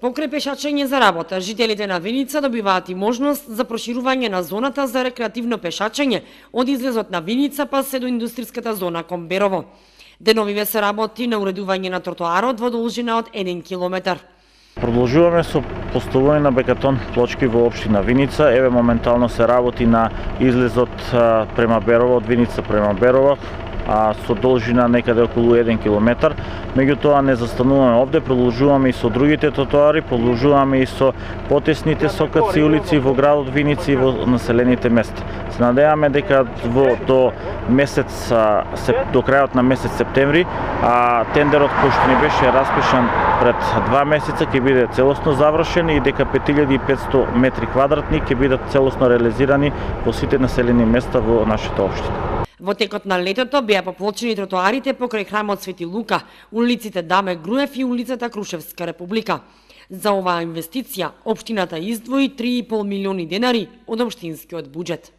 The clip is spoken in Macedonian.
Покрај пешачење за работа, жителите на Виница добиваат и можност за проширување на зоната за рекреативно пешачење од излезот на Виница па се до индустриската зона Комберово. Деновиве се работи на уредување на тротоарот во должина од 1 километар. Продолжуваме со поставување на бекатон плочки во општина Виница. Еве моментално се работи на излезот према Берово, од Виница према Берово, со должина некаде околу 1 километар. Меѓутоа не застануваме овде, продолжуваме и со другите тротоари, продолжуваме и со потесните сокаци улици во градот Виница и во населените места. Се надеваме дека до крајот на месец септември, тендерот кој што ни беше распишан пред 2 месеца ќе биде целосно завршен и дека 5500 метри квадратни ќе бидат целосно реализирани во сите населени места во нашата општина. Во текот на летото беа поплочени тротоарите покрај храмот Свети Лука, улиците Даме Груев и улицата Крушевска република. За оваа инвестиција општината издвои 3,5 милиони денари од општинскиот буџет.